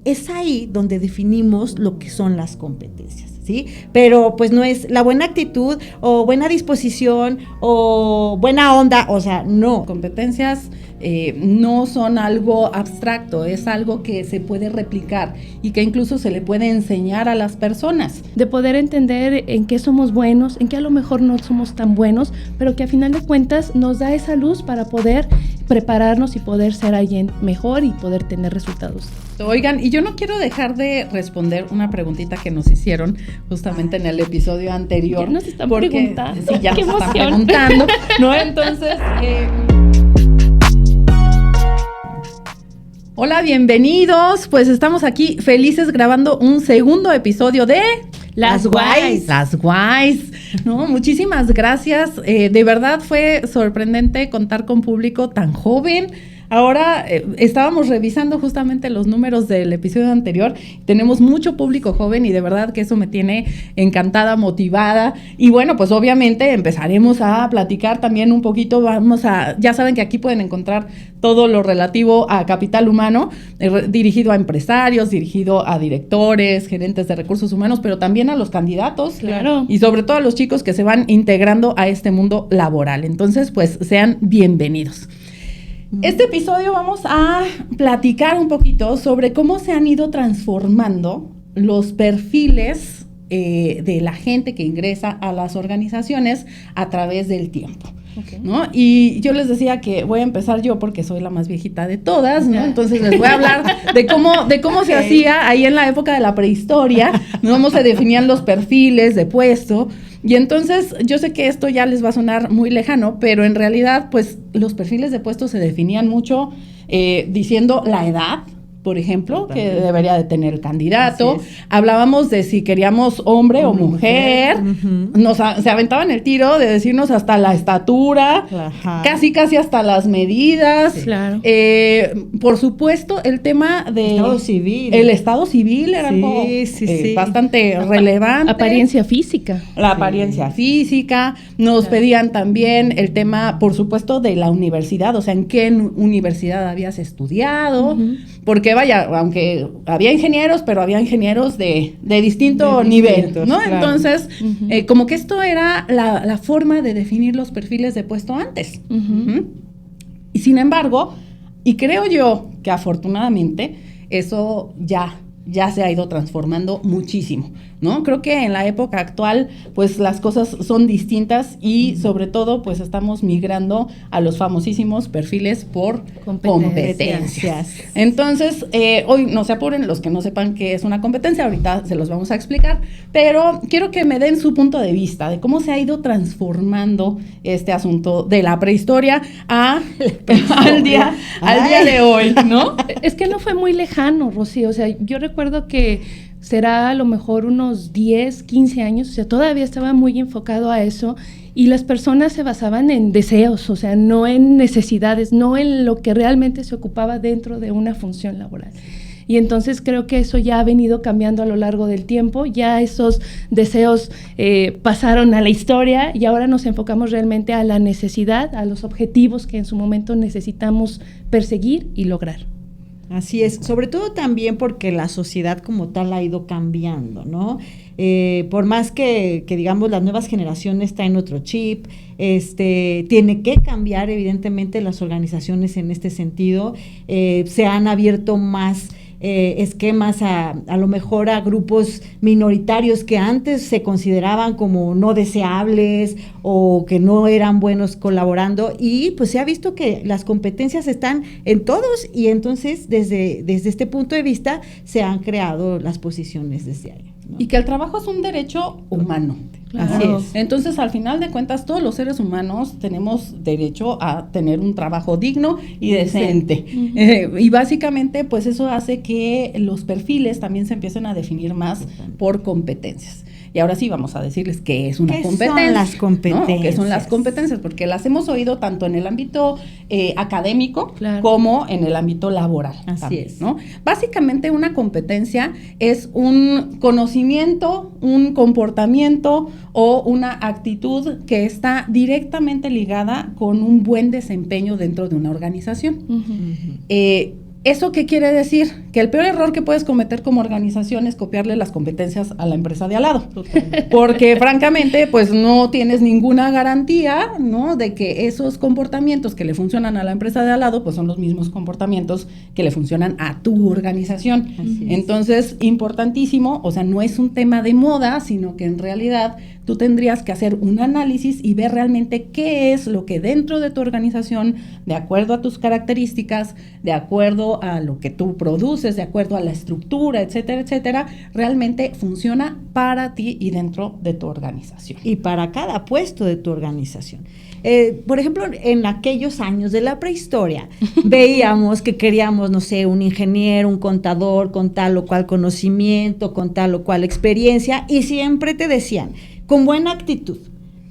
es ahí donde definimos lo que son las competencias, ¿sí? Pero pues no es la buena actitud o buena disposición o buena onda, o sea, no. Competencias no son algo abstracto, es algo que se puede replicar y que incluso se le puede enseñar a las personas. De poder entender en qué somos buenos, en qué a lo mejor no somos tan buenos, pero que a final de cuentas nos da esa luz para poder prepararnos y poder ser alguien mejor y poder tener resultados. Oigan, y yo no quiero dejar de responder una preguntita que nos hicieron justamente en el episodio anterior. Ya nos están preguntando. Sí, ya ¡Qué nos están emoción! preguntando, ¿no? Entonces, hola, bienvenidos. Pues estamos aquí felices grabando un segundo episodio de Las Guays. Las Guays. No, muchísimas gracias. De verdad fue sorprendente contar con público tan joven. Ahora estábamos revisando justamente los números del episodio anterior. Tenemos mucho público joven y de verdad que eso me tiene encantada, motivada. Y bueno, pues obviamente empezaremos a platicar también un poquito. Ya saben que aquí pueden encontrar todo lo relativo a capital humano, dirigido a empresarios, dirigido a directores, gerentes de recursos humanos, pero también a los candidatos. Claro. Y sobre todo a los chicos que se van integrando a este mundo laboral. Entonces, pues sean bienvenidos. Este episodio vamos a platicar un poquito sobre cómo se han ido transformando los perfiles de la gente que ingresa a las organizaciones a través del tiempo. Okay. ¿No? Y yo les decía que voy a empezar yo porque soy la más viejita de todas, ¿no? Entonces les voy a hablar de cómo se hacía ahí en la época de la prehistoria, ¿no? Cómo se definían los perfiles de puesto. Y entonces yo sé que esto ya les va a sonar muy lejano, pero en realidad pues los perfiles de puesto se definían mucho diciendo la edad, por ejemplo, que debería de tener el candidato. Hablábamos de si queríamos hombre o mujer. Uh-huh. Se aventaban el tiro de decirnos hasta la estatura, ajá, casi hasta las medidas. Sí, claro. Por supuesto, el tema de Estado civil. El estado civil era algo bastante relevante. Apariencia física. La apariencia física. Nos pedían también el tema, por supuesto, de la universidad, o sea, en qué universidad habías estudiado. Uh-huh. Porque vaya, aunque había ingenieros, pero había ingenieros de distinto nivel, ¿no? Claro. Entonces, uh-huh, como que esto era la forma de definir los perfiles de puesto antes. Uh-huh. Uh-huh. Y sin embargo, y creo yo que afortunadamente, eso ya se ha ido transformando muchísimo, ¿no? Creo que en la época actual, pues las cosas son distintas y sobre todo, pues estamos migrando a los famosísimos perfiles por competencias. Entonces, hoy no se apuren los que no sepan qué es una competencia, ahorita se los vamos a explicar, pero quiero que me den su punto de vista de cómo se ha ido transformando este asunto de la prehistoria al día de hoy, ¿no? Es que no fue muy lejano, Rocío, o sea, yo recuerdo que será a lo mejor unos 10, 15 años, o sea, todavía estaba muy enfocado a eso y las personas se basaban en deseos, o sea, no en necesidades, no en lo que realmente se ocupaba dentro de una función laboral. Y entonces creo que eso ya ha venido cambiando a lo largo del tiempo, ya esos deseos pasaron a la historia y ahora nos enfocamos realmente a la necesidad, a los objetivos que en su momento necesitamos perseguir y lograr. Así es, sobre todo también porque la sociedad como tal ha ido cambiando, ¿no? Por más que digamos las nuevas generaciones traen otro chip, tiene que cambiar evidentemente las organizaciones en este sentido, se han abierto más esquemas a lo mejor a grupos minoritarios que antes se consideraban como no deseables o que no eran buenos colaborando y pues se ha visto que las competencias están en todos y entonces desde este punto de vista se han creado las posiciones desde ahí, ¿no? Y que el trabajo es un derecho humano. Claro. Así es. Entonces, al final de cuentas, todos los seres humanos tenemos derecho a tener un trabajo digno y decente. Uh-huh. Y básicamente, pues eso hace que los perfiles también se empiecen a definir más por competencias. Y ahora sí vamos a decirles qué es una competencia. ¿Qué son las competencias? ¿No? ¿Qué son las competencias? Porque las hemos oído tanto en el ámbito académico, claro, como en el ámbito laboral. Así también, es. ¿no? Básicamente una competencia es un conocimiento, un comportamiento o una actitud que está directamente ligada con un buen desempeño dentro de una organización. Uh-huh. ¿Eso qué quiere decir? que el peor error que puedes cometer como organización es copiarle las competencias a la empresa de al lado. Porque francamente, pues no tienes ninguna garantía, ¿no? De que esos comportamientos que le funcionan a la empresa de al lado, pues son los mismos comportamientos que le funcionan a tu organización. Entonces, importantísimo, o sea, no es un tema de moda, sino que en realidad tú tendrías que hacer un análisis y ver realmente qué es lo que dentro de tu organización, de acuerdo a tus características, de acuerdo a lo que tú produces, de acuerdo a la estructura, etcétera, realmente funciona para ti y dentro de tu organización. Y para cada puesto de tu organización. Por ejemplo, en aquellos años de la prehistoria, veíamos que queríamos, no sé, un ingeniero, un contador con tal o cual conocimiento, con tal o cual experiencia, y siempre te decían, con buena actitud.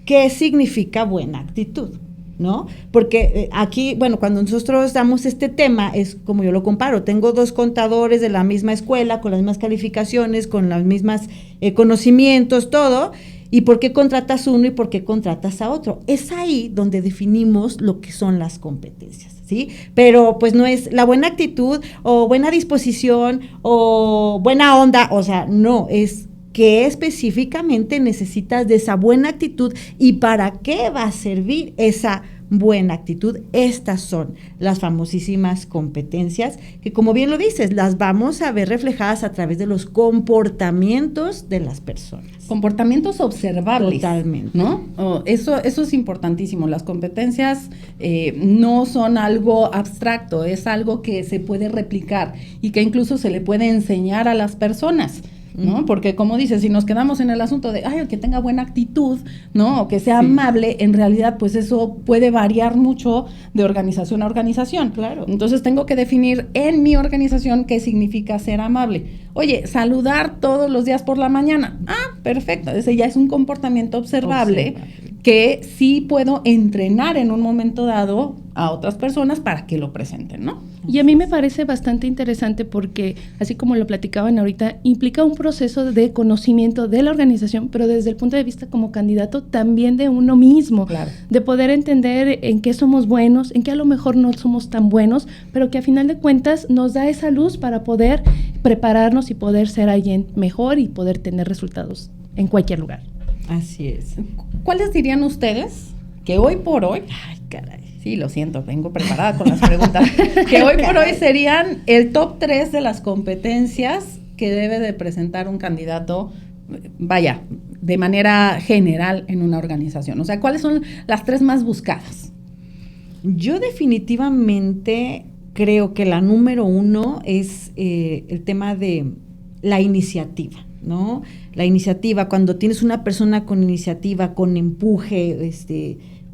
¿Qué significa buena actitud? ¿No? Porque aquí, bueno, cuando nosotros damos este tema, es como yo lo comparo, tengo 2 contadores de la misma escuela, con las mismas calificaciones, con las mismas conocimientos, todo, ¿y por qué contratas uno y por qué contratas a otro? Es ahí donde definimos lo que son las competencias, ¿sí? Pero pues no es la buena actitud o buena disposición o buena onda, o sea, no, es qué específicamente necesitas de esa buena actitud y para qué va a servir esa buena actitud. Estas son las famosísimas competencias que, como bien lo dices, las vamos a ver reflejadas a través de los comportamientos de las personas. Comportamientos observables. Totalmente. ¿No? Eso es importantísimo. Las competencias no son algo abstracto, es algo que se puede replicar y que incluso se le puede enseñar a las personas, ¿no? Porque como dices, si nos quedamos en el asunto de, ay, que tenga buena actitud, ¿no? O que sea amable, en realidad, pues eso puede variar mucho de organización a organización. Claro. Entonces tengo que definir en mi organización qué significa ser amable. Oye, saludar todos los días por la mañana. Ah, perfecto. Ese ya es un comportamiento observable que sí puedo entrenar en un momento dado a otras personas para que lo presenten, ¿no? Y a mí me parece bastante interesante porque, así como lo platicaban ahorita, implica un proceso de conocimiento de la organización, pero desde el punto de vista como candidato también de uno mismo, claro, de poder entender en qué somos buenos, en qué a lo mejor no somos tan buenos, pero que a final de cuentas nos da esa luz para poder prepararnos y poder ser alguien mejor y poder tener resultados en cualquier lugar. Así es. ¿Cuáles dirían ustedes que hoy por hoy, ay, caray, sí, lo siento, vengo preparada con las preguntas, que hoy por hoy serían el top 3 de las competencias que debe de presentar un candidato, vaya, de manera general en una organización? O sea, ¿cuáles son las 3 más buscadas? Yo definitivamente creo que la número 1 es el tema de la iniciativa, ¿no? La iniciativa, cuando tienes una persona con iniciativa, con empuje,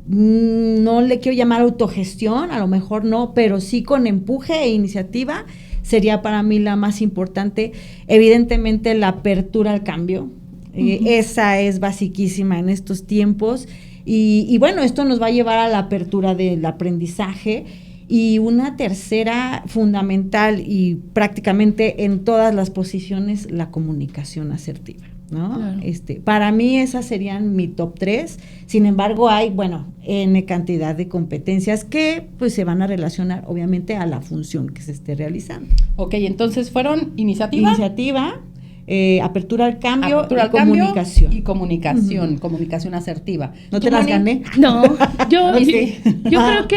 no le quiero llamar autogestión, a lo mejor no, pero sí con empuje e iniciativa, sería para mí la más importante. Evidentemente la apertura al cambio, esa es basiquísima en estos tiempos, y bueno, esto nos va a llevar a la apertura del aprendizaje. Y una tercera fundamental y prácticamente en todas las posiciones, la comunicación asertiva, ¿no? Claro. Para mí esas serían mi top 3. Sin embargo, hay, bueno, N cantidad de competencias que pues se van a relacionar obviamente a la función que se esté realizando. Ok, entonces fueron iniciativa, apertura al cambio, comunicación. Y comunicación asertiva. ¿No te las gané? No, yo Okay. creo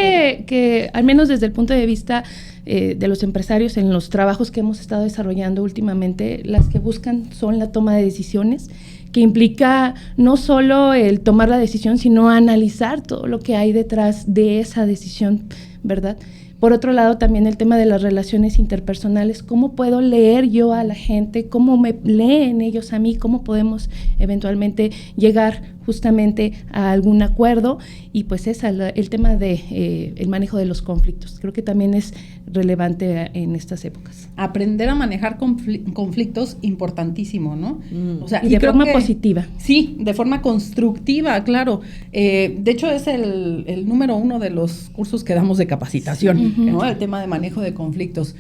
que al menos desde el punto de vista de los empresarios en los trabajos que hemos estado desarrollando últimamente, las que buscan son la toma de decisiones, que implica no solo el tomar la decisión, sino analizar todo lo que hay detrás de esa decisión, ¿verdad? Por otro lado, también el tema de las relaciones interpersonales, cómo puedo leer yo a la gente, cómo me leen ellos a mí, cómo podemos eventualmente llegar justamente a algún acuerdo, y pues es el tema de el manejo de los conflictos. Creo que también es relevante en estas épocas. Aprender a manejar conflictos, importantísimo, ¿no? O sea, y de forma positiva. Sí, de forma constructiva, claro. De hecho, es el número 1 de los cursos que damos de capacitación, ¿no? El tema de manejo de conflictos.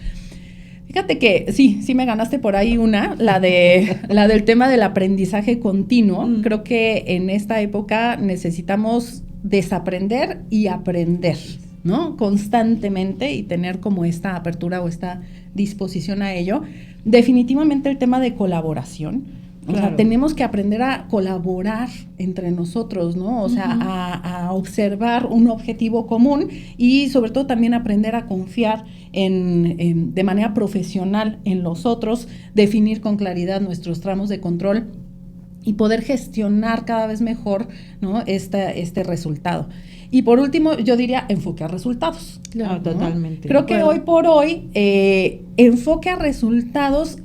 Fíjate que sí me ganaste por ahí la del tema del aprendizaje continuo. Creo que en esta época necesitamos desaprender y aprender, ¿no? Constantemente, y tener como esta apertura o esta disposición a ello. Definitivamente el tema de colaboración. O sea, tenemos que aprender a colaborar entre nosotros, ¿no? O sea, a observar un objetivo común y sobre todo también aprender a confiar de manera profesional en los otros, definir con claridad nuestros tramos de control y poder gestionar cada vez mejor, ¿no? este resultado. Y por último, yo diría enfoque a resultados. Claro, ¿no? Totalmente. Creo que hoy por hoy, enfoque a resultados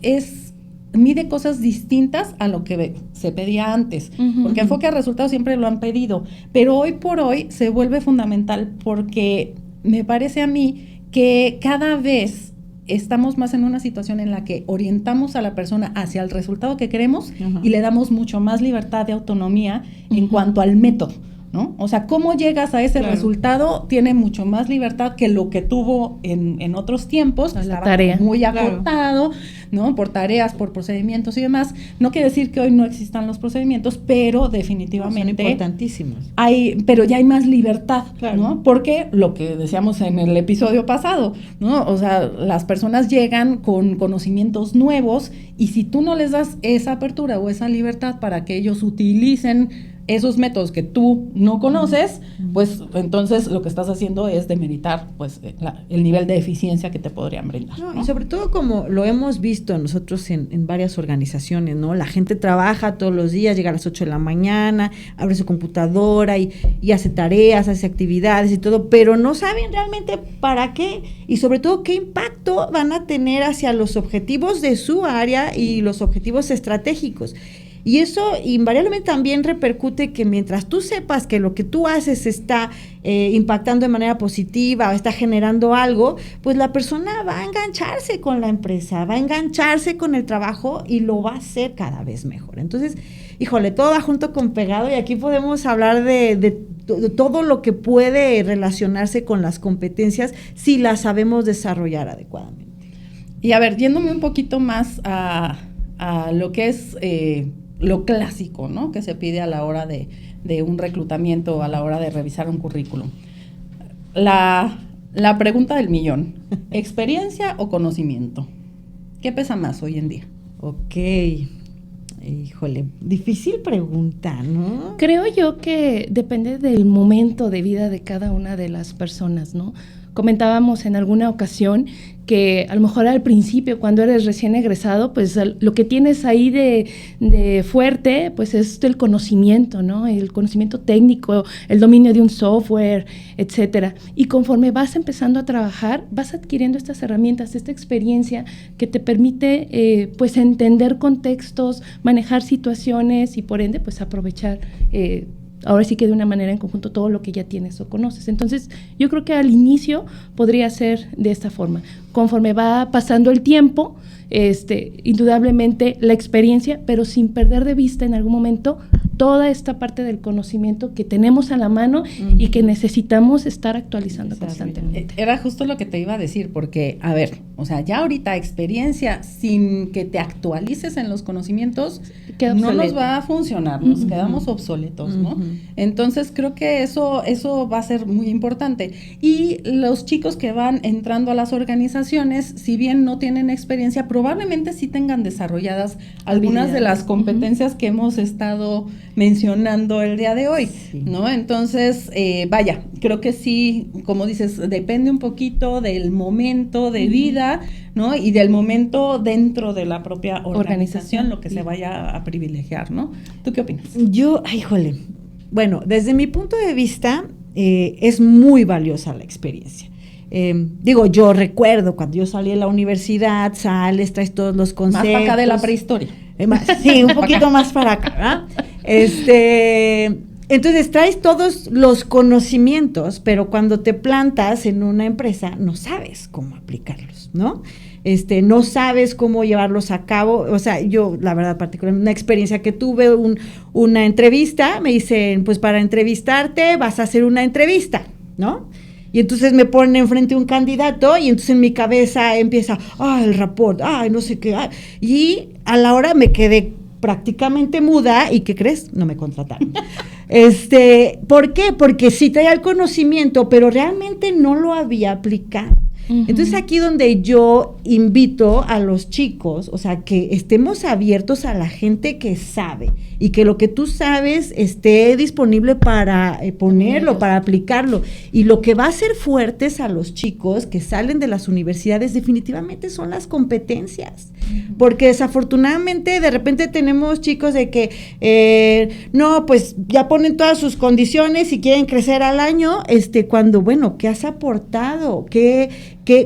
mide cosas distintas a lo que se pedía antes, porque enfoque a resultados siempre lo han pedido, pero hoy por hoy se vuelve fundamental porque me parece a mí que cada vez estamos más en una situación en la que orientamos a la persona hacia el resultado que queremos y le damos mucho más libertad de autonomía en cuanto al método, ¿no? O sea, cómo llegas a ese resultado tiene mucho más libertad que lo que tuvo en otros tiempos, que estaba muy agotado, ¿no? Por tareas, por procedimientos y demás. No quiere decir que hoy no existan los procedimientos, pero definitivamente son importantísimos. Pero ya hay más libertad, ¿no? Porque lo que decíamos en el episodio pasado, ¿no? O sea, las personas llegan con conocimientos nuevos y si tú no les das esa apertura o esa libertad para que ellos utilicen esos métodos que tú no conoces, pues entonces lo que estás haciendo es demeritar pues el nivel de eficiencia que te podrían brindar. ¿No? Y sobre todo como lo hemos visto nosotros en varias organizaciones, ¿no? La gente trabaja todos los días, llega a las 8 de la mañana, abre su computadora y hace tareas, hace actividades y todo, pero no saben realmente para qué y sobre todo qué impacto van a tener hacia los objetivos de su área y los objetivos estratégicos. Y eso invariablemente también repercute que mientras tú sepas que lo que tú haces está impactando de manera positiva o está generando algo, pues la persona va a engancharse con la empresa, va a engancharse con el trabajo y lo va a hacer cada vez mejor. Entonces, híjole, todo va junto con pegado y aquí podemos hablar de todo lo que puede relacionarse con las competencias si las sabemos desarrollar adecuadamente. Y a ver, yéndome un poquito más a lo que es lo clásico, ¿no? Que se pide a la hora de un reclutamiento o a la hora de revisar un currículum. La pregunta del millón, ¿experiencia o conocimiento? ¿Qué pesa más hoy en día? Ok, híjole, difícil pregunta, ¿no? Creo yo que depende del momento de vida de cada una de las personas, ¿no? Comentábamos en alguna ocasión que a lo mejor al principio, cuando eres recién egresado, pues lo que tienes ahí de fuerte, pues es el conocimiento, ¿no? El conocimiento técnico, el dominio de un software, etcétera. Y conforme vas empezando a trabajar, vas adquiriendo estas herramientas, esta experiencia que te permite, pues, entender contextos, manejar situaciones y, por ende, pues, aprovechar ahora sí que de una manera en conjunto todo lo que ya tienes o conoces. Entonces, yo creo que al inicio podría ser de esta forma. Conforme va pasando el tiempo, indudablemente la experiencia, pero sin perder de vista en algún momento toda esta parte del conocimiento que tenemos a la mano y que necesitamos estar actualizando constantemente. Era justo lo que te iba a decir, porque, a ver, o sea, ya ahorita experiencia sin que te actualices en los conocimientos no nos va a funcionar, nos quedamos obsoletos, ¿no? Entonces, creo que eso va a ser muy importante. Y los chicos que van entrando a las organizaciones, si bien no tienen experiencia, probablemente sí tengan desarrolladas algunas de las competencias que hemos estado mencionando el día de hoy, ¿no? Entonces, vaya, creo que sí, como dices, depende un poquito del momento de vida, ¿no? Y del momento dentro de la propia organización, lo que se vaya a privilegiar, ¿no? ¿Tú qué opinas? Yo, híjole, bueno, desde mi punto de vista, es muy valiosa la experiencia. Yo recuerdo cuando yo salí de la universidad, traes todos los conceptos. Más para acá de la prehistoria. Sí, un poquito más para acá, ¿verdad? Entonces traes todos los conocimientos, pero cuando te plantas en una empresa no sabes cómo aplicarlos, ¿no? No sabes cómo llevarlos a cabo. O sea, yo, la verdad, particularmente, una experiencia que tuve, una entrevista, me dicen, pues para entrevistarte vas a hacer una entrevista, ¿no? Y entonces me ponen enfrente un candidato y entonces en mi cabeza empieza, el rapport, no sé qué, y a la hora me quedé prácticamente muda y ¿qué crees? No me contrataron. ¿Por qué? Porque sí traía el conocimiento, pero realmente no lo había aplicado. Entonces aquí donde yo invito a los chicos, o sea, que estemos abiertos a la gente que sabe y que lo que tú sabes esté disponible para ponerlo, para aplicarlo. Y lo que va a hacer fuertes a los chicos que salen de las universidades definitivamente son las competencias. Porque desafortunadamente de repente tenemos chicos de que no, pues ya ponen todas sus condiciones y quieren crecer al año, cuando, bueno, ¿qué has aportado?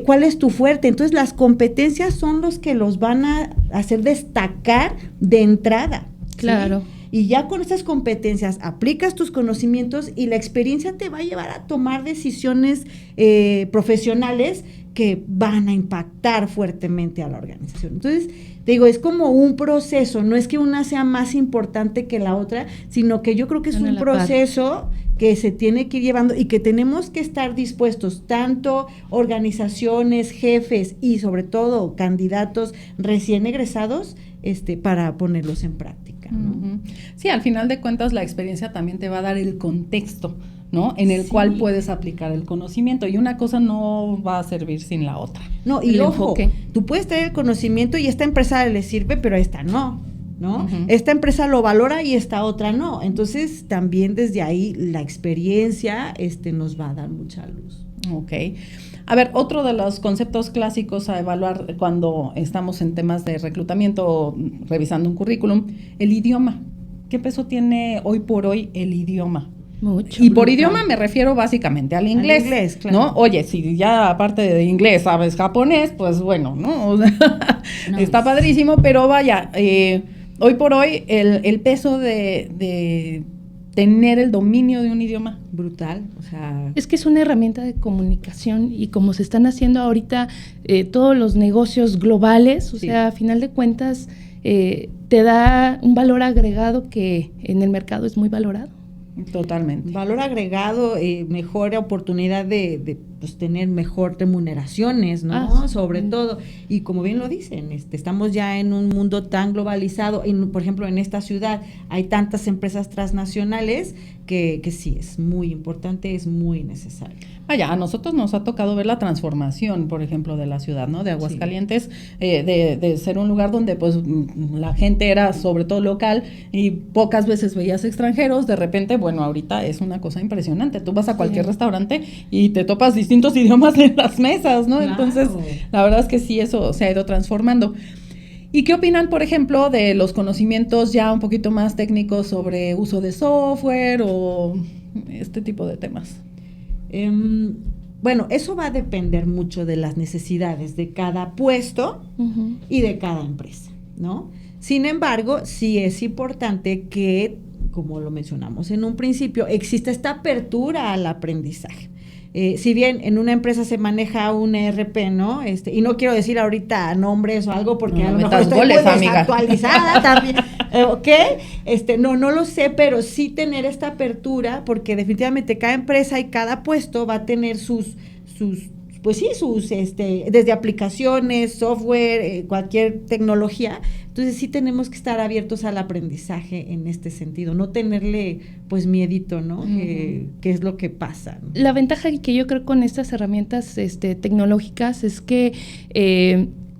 ¿Cuál es tu fuerte? Entonces las competencias son los que los van a hacer destacar de entrada. Claro. ¿Sí? Y ya con estas competencias aplicas tus conocimientos y la experiencia te va a llevar a tomar decisiones profesionales que van a impactar fuertemente a la organización. Entonces, te digo, es como un proceso, no es que una sea más importante que la otra, sino que yo creo que es un proceso que se tiene que ir llevando y que tenemos que estar dispuestos, tanto organizaciones, jefes y sobre todo candidatos recién egresados, para ponerlos en práctica, ¿no? Sí, al final de cuentas la experiencia también te va a dar el contexto, ¿no? En el cual puedes aplicar el conocimiento, y una cosa no va a servir sin la otra. No, y ojo, tú puedes tener el conocimiento y esta empresa le sirve, pero a esta no, ¿no? Esta empresa lo valora y esta otra no. Entonces, también desde ahí la experiencia nos va a dar mucha luz. Ok. A ver, otro de los conceptos clásicos a evaluar cuando estamos en temas de reclutamiento o revisando un currículum, el idioma. ¿Qué peso tiene hoy por hoy el idioma? Mucho. Y por idioma me refiero básicamente al inglés. Al inglés, claro. ¿No? Oye, si ya aparte de inglés sabes japonés, pues bueno, ¿no? O sea, no, está padrísimo, pero vaya, hoy por hoy el peso de tener el dominio de un idioma. Brutal, o sea... Es que es una herramienta de comunicación y como se están haciendo ahorita todos los negocios globales, o sea, a final de cuentas te da un valor agregado que en el mercado es muy valorado. Totalmente. Valor agregado, mejor oportunidad de pues, tener mejor remuneraciones, ¿no? Sobre todo, y como bien lo dicen, estamos ya en un mundo tan globalizado, por ejemplo, en esta ciudad hay tantas empresas transnacionales que sí, es muy importante, es muy necesario. Vaya, a nosotros nos ha tocado ver la transformación, por ejemplo, de la ciudad, ¿no? De Aguascalientes, de ser un lugar donde pues la gente era sobre todo local y pocas veces veías extranjeros, de repente, bueno, ahorita es una cosa impresionante. Tú vas a cualquier restaurante y te topas distintos idiomas en las mesas, ¿no? Claro. Entonces, la verdad es que sí, eso se ha ido transformando. ¿Y qué opinan, por ejemplo, de los conocimientos ya un poquito más técnicos sobre uso de software o este tipo de temas? Bueno, eso va a depender mucho de las necesidades de cada puesto y de cada empresa, ¿no? Sin embargo, sí es importante que, como lo mencionamos en un principio, exista esta apertura al aprendizaje. Si bien en una empresa se maneja un ERP, ¿no? Y no quiero decir ahorita nombres o algo porque a lo mejor estoy muy desactualizada también, ¿ok? No lo sé, pero sí tener esta apertura porque definitivamente cada empresa y cada puesto va a tener sus desde aplicaciones, software, cualquier tecnología. Entonces sí tenemos que estar abiertos al aprendizaje en este sentido, no tenerle pues miedito, ¿no? ¿Qué es lo que pasa, ¿no? La ventaja que yo creo con estas herramientas tecnológicas es que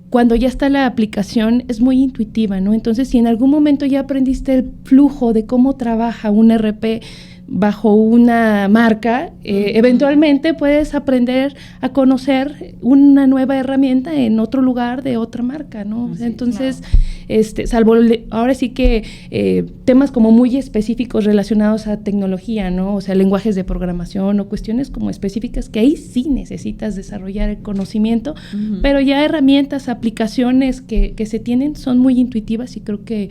cuando ya está la aplicación es muy intuitiva, ¿no? Entonces, si en algún momento ya aprendiste el flujo de cómo trabaja un ERP bajo una marca, eventualmente puedes aprender a conocer una nueva herramienta en otro lugar de otra marca, ¿no? Sí, entonces, claro. Salvo ahora sí que temas como muy específicos relacionados a tecnología, ¿no? O sea, lenguajes de programación o cuestiones como específicas que ahí sí necesitas desarrollar el conocimiento, pero ya herramientas, aplicaciones que se tienen son muy intuitivas y creo que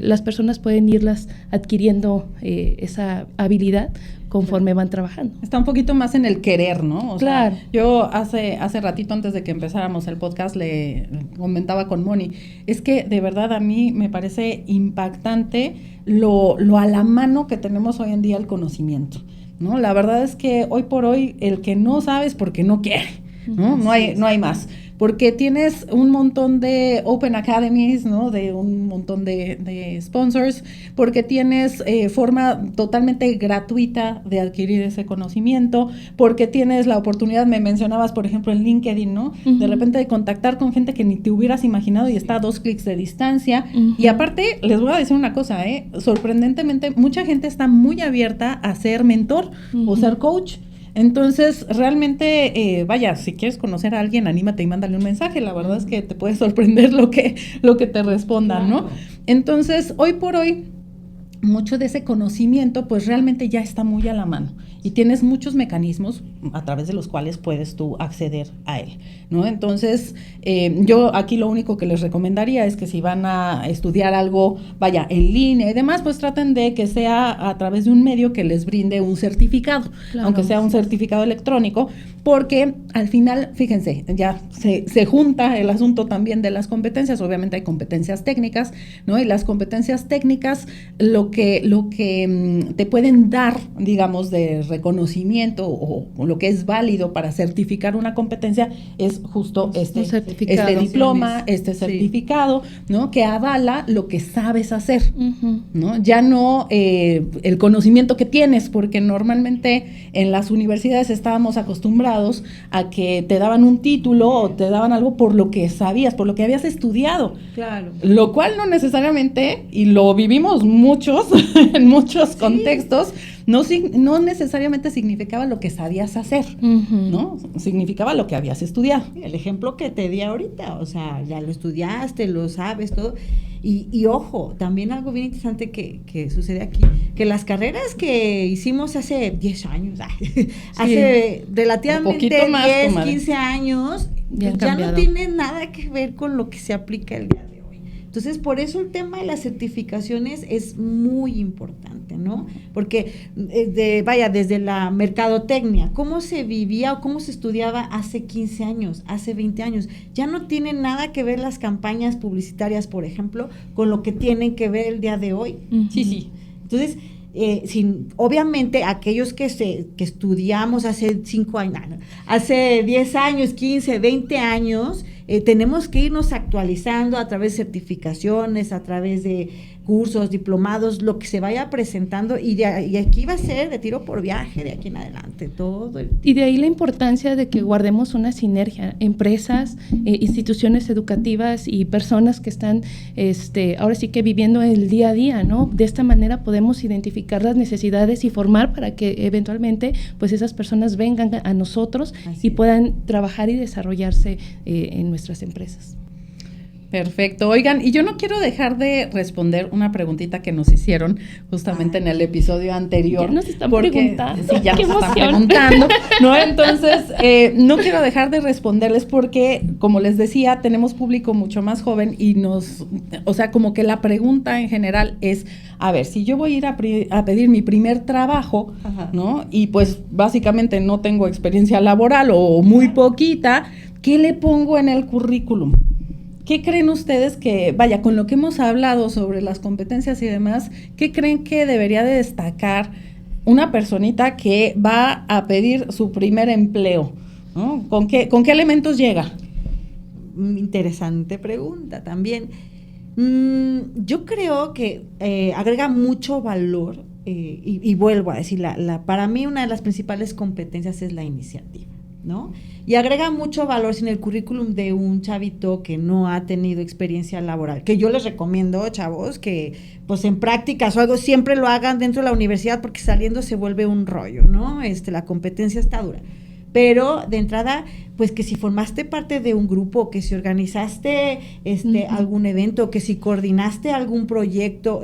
las personas pueden irlas adquiriendo esa habilidad conforme van trabajando. Está un poquito más en el querer, ¿no? O claro. sea, yo hace ratito, antes de que empezáramos el podcast, le comentaba con Moni, es que de verdad a mí me parece impactante lo a la mano que tenemos hoy en día el conocimiento, ¿no? La verdad es que hoy por hoy el que no sabe es porque no quiere, ¿no? No hay más. porque tienes un montón de Open Academies, ¿no? De un montón de sponsors, porque tienes forma totalmente gratuita de adquirir ese conocimiento, porque tienes la oportunidad, me mencionabas, por ejemplo, en LinkedIn, ¿no? Uh-huh. De repente de contactar con gente que ni te hubieras imaginado y está a 2 clics de distancia. Uh-huh. Y aparte, les voy a decir una cosa, sorprendentemente, mucha gente está muy abierta a ser mentor o ser coach. Entonces, realmente, vaya, si quieres conocer a alguien, anímate y mándale un mensaje. La verdad es que te puede sorprender lo que te respondan, ¿no? Entonces, hoy por hoy, mucho de ese conocimiento, pues realmente ya está muy a la mano. Y tienes muchos mecanismos a través de los cuales puedes tú acceder a él, ¿no? Entonces, yo aquí lo único que les recomendaría es que si van a estudiar algo, vaya, en línea y demás, pues traten de que sea a través de un medio que les brinde un certificado, claro, aunque sea un certificado electrónico, porque al final, fíjense, ya se junta el asunto también de las competencias. Obviamente hay competencias técnicas, ¿no? Y las competencias técnicas, lo que te pueden dar, digamos, de reconocimiento o lo que es válido para certificar una competencia es justo este diploma, este certificado, ¿no? Que avala lo que sabes hacer, uh-huh, ¿no? Ya no el conocimiento que tienes, porque normalmente en las universidades estábamos acostumbrados a que te daban un título o te daban algo por lo que sabías, por lo que habías estudiado. Claro. Lo cual no necesariamente, y lo vivimos muchos en muchos contextos, no necesariamente significaba lo que sabías hacer, uh-huh, ¿no? Significaba lo que habías estudiado. El ejemplo que te di ahorita, o sea, ya lo estudiaste, lo sabes, todo. Y ojo, también algo bien interesante que sucede aquí, que las carreras que hicimos hace 10 años, hace relativamente 10, 15 años, ya no tienen nada que ver con lo que se aplica el día de hoy. Entonces, por eso el tema de las certificaciones es muy importante, ¿no? Porque, desde la mercadotecnia, ¿cómo se vivía o cómo se estudiaba hace 15 años, hace 20 años? Ya no tienen nada que ver las campañas publicitarias, por ejemplo, con lo que tienen que ver el día de hoy. Uh-huh. Sí. Entonces, obviamente, aquellos que estudiamos hace 5 años, hace 10 años, 15, 20 años, tenemos que irnos actualizando a través de certificaciones, a través de cursos, diplomados, lo que se vaya presentando, y aquí va a ser de tiro por viaje de aquí en adelante, todo. Y de ahí la importancia de que guardemos una sinergia, empresas, instituciones educativas y personas que están, ahora sí que viviendo el día a día, ¿no? De esta manera podemos identificar las necesidades y formar para que eventualmente, pues esas personas vengan a nosotros y puedan trabajar y desarrollarse en nuestras empresas. Perfecto. Oigan, y yo no quiero dejar de responder una preguntita que nos hicieron justamente en el episodio anterior. Ya nos están preguntando. Sí, ya nos están preguntando, ¿no? Entonces, no quiero dejar de responderles porque, como les decía, tenemos público mucho más joven y como que la pregunta en general es, a ver, si yo voy a ir a pedir mi primer trabajo, ajá, ¿no? Y pues básicamente no tengo experiencia laboral o muy poquita, ¿qué le pongo en el currículum? ¿Qué creen ustedes que, vaya, con lo que hemos hablado sobre las competencias y demás, qué creen que debería de destacar una personita que va a pedir su primer empleo, ¿no? ¿Con qué elementos llega? Interesante pregunta también. Yo creo que agrega mucho valor, y vuelvo a decir, para mí una de las principales competencias es la iniciativa, ¿no? Y agrega mucho valor en el currículum de un chavito que no ha tenido experiencia laboral, que yo les recomiendo, chavos, que pues en prácticas o algo siempre lo hagan dentro de la universidad, porque saliendo se vuelve un rollo, ¿no? La competencia está dura. Pero de entrada, pues que si formaste parte de un grupo, que si organizaste uh-huh, algún evento, que si coordinaste algún proyecto,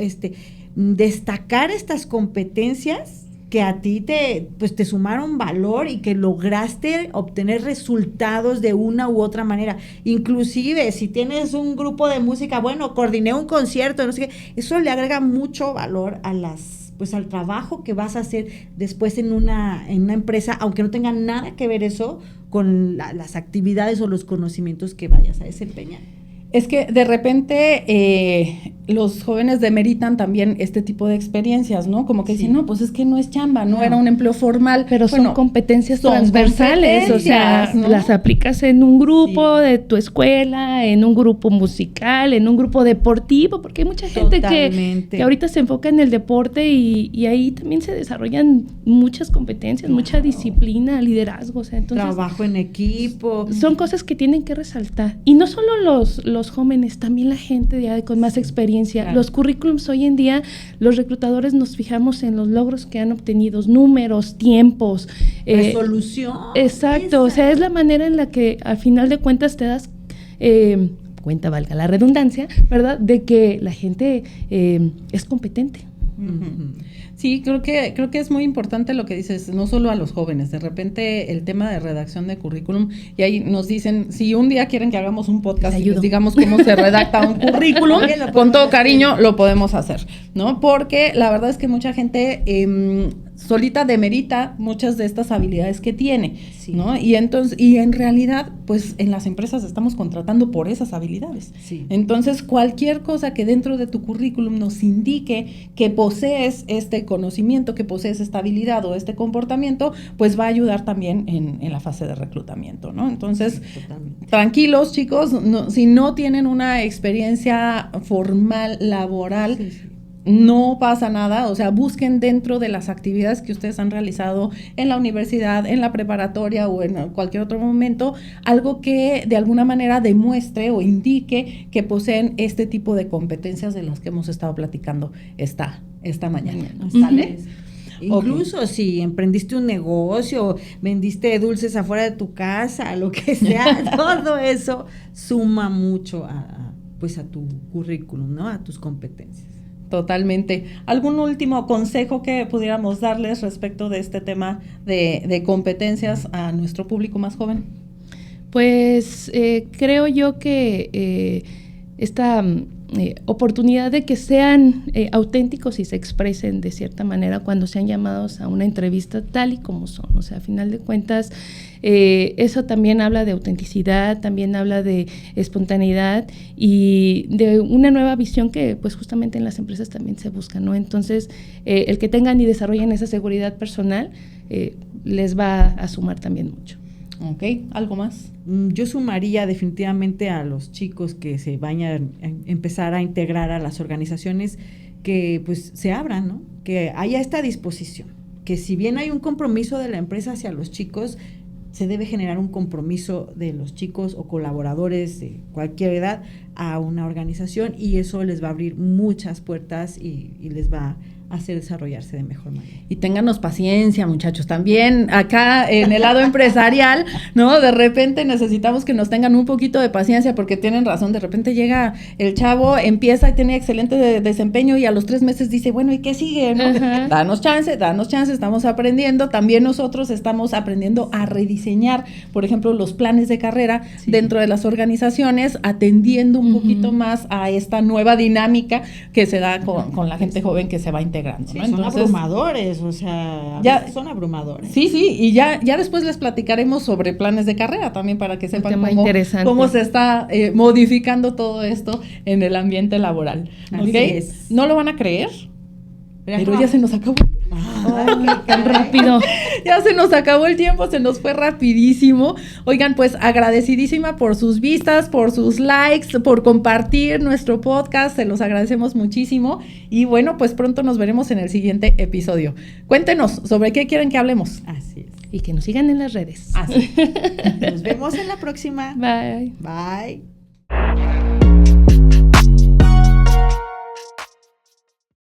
destacar estas competencias que a ti te sumaron valor y que lograste obtener resultados de una u otra manera. Inclusive, si tienes un grupo de música, bueno, coordiné un concierto, no sé qué, eso le agrega mucho valor a al trabajo que vas a hacer después en una empresa, aunque no tenga nada que ver eso con las actividades o los conocimientos que vayas a desempeñar. Es que de repente los jóvenes demeritan también este tipo de experiencias, ¿no? Como que dicen, no, pues es que no es chamba, no era un empleo formal. Pero son competencias transversales, o sea, ¿no? Las aplicas en un grupo de tu escuela, en un grupo musical, en un grupo deportivo, porque hay mucha gente que ahorita se enfoca en el deporte y ahí también se desarrollan muchas competencias, mucha disciplina, liderazgo, o sea, entonces... Trabajo en equipo. Son cosas que tienen que resaltar. Y no solo los jóvenes, también la gente ya con más experiencia. Claro. Los currículums hoy en día, los reclutadores nos fijamos en los logros que han obtenido, números, tiempos. Resolución. Exacto, o sea, es la manera en la que al final de cuentas te das cuenta, valga la redundancia, ¿verdad?, de que la gente es competente. Uh-huh. Sí, creo que es muy importante lo que dices, no solo a los jóvenes, de repente el tema de redacción de currículum, y ahí nos dicen, si un día quieren que hagamos un podcast y les digamos cómo se redacta un currículum, con todo cariño lo podemos hacer, ¿no? Porque la verdad es que mucha gente solita demerita muchas de estas habilidades que tiene, sí, ¿no? Y entonces, y en realidad, pues en las empresas estamos contratando por esas habilidades. Sí. Entonces, cualquier cosa que dentro de tu currículum nos indique que posees este conocimiento, que posees esta habilidad o este comportamiento, pues va a ayudar también en la fase de reclutamiento, ¿no? Entonces, sí, tranquilos, chicos, si no tienen una experiencia formal, laboral, sí, sí, no pasa nada, o sea, busquen dentro de las actividades que ustedes han realizado en la universidad, en la preparatoria o en cualquier otro momento, algo que de alguna manera demuestre o indique que poseen este tipo de competencias de las que hemos estado platicando esta mañana. ¿Sale? Incluso si emprendiste un negocio, vendiste dulces afuera de tu casa, lo que sea, todo eso suma mucho a tu currículum, ¿no? A tus competencias. Totalmente. ¿Algún último consejo que pudiéramos darles respecto de este tema de competencias a nuestro público más joven? Pues creo yo que esta oportunidad de que sean auténticos y se expresen de cierta manera cuando sean llamados a una entrevista tal y como son. O sea, a final de cuentas, eso también habla de autenticidad, también habla de espontaneidad y de una nueva visión que pues justamente en las empresas también se busca, ¿no? Entonces, el que tengan y desarrollen esa seguridad personal les va a sumar también mucho. Ok, ¿algo más? Yo sumaría definitivamente a los chicos que se vayan a empezar a integrar a las organizaciones, que pues se abran, ¿no? Que haya esta disposición, que si bien hay un compromiso de la empresa hacia los chicos, se debe generar un compromiso de los chicos o colaboradores de cualquier edad a una organización, y eso les va a abrir muchas puertas y les va a hacer desarrollarse de mejor manera. Y ténganos paciencia, muchachos, también acá en el lado empresarial, ¿no? De repente necesitamos que nos tengan un poquito de paciencia, porque tienen razón, de repente llega el chavo, empieza y tiene excelente desempeño y a los 3 meses dice, bueno, ¿y qué sigue? ¿No? Danos chance, estamos aprendiendo, también nosotros estamos aprendiendo a rediseñar, por ejemplo, los planes de carrera dentro de las organizaciones, atendiendo un poquito más a esta nueva dinámica que se da con la gente joven que se va integrando. Sí, ¿no? Entonces, son abrumadores, o sea, son abrumadores. Sí, y ya después les platicaremos sobre planes de carrera también, para que sepan cómo se está modificando todo esto en el ambiente laboral. ¿Okay? ¿No lo van a creer? Pero ya se nos acabó. Tan rápido. Ya se nos acabó el tiempo, se nos fue rapidísimo. Oigan, pues agradecidísima por sus vistas, por sus likes, por compartir nuestro podcast, se los agradecemos muchísimo. Y bueno, pues pronto nos veremos en el siguiente episodio. Cuéntenos sobre qué quieren que hablemos. Así es. Y que nos sigan en las redes. Así. Nos vemos en la próxima. Bye. Bye.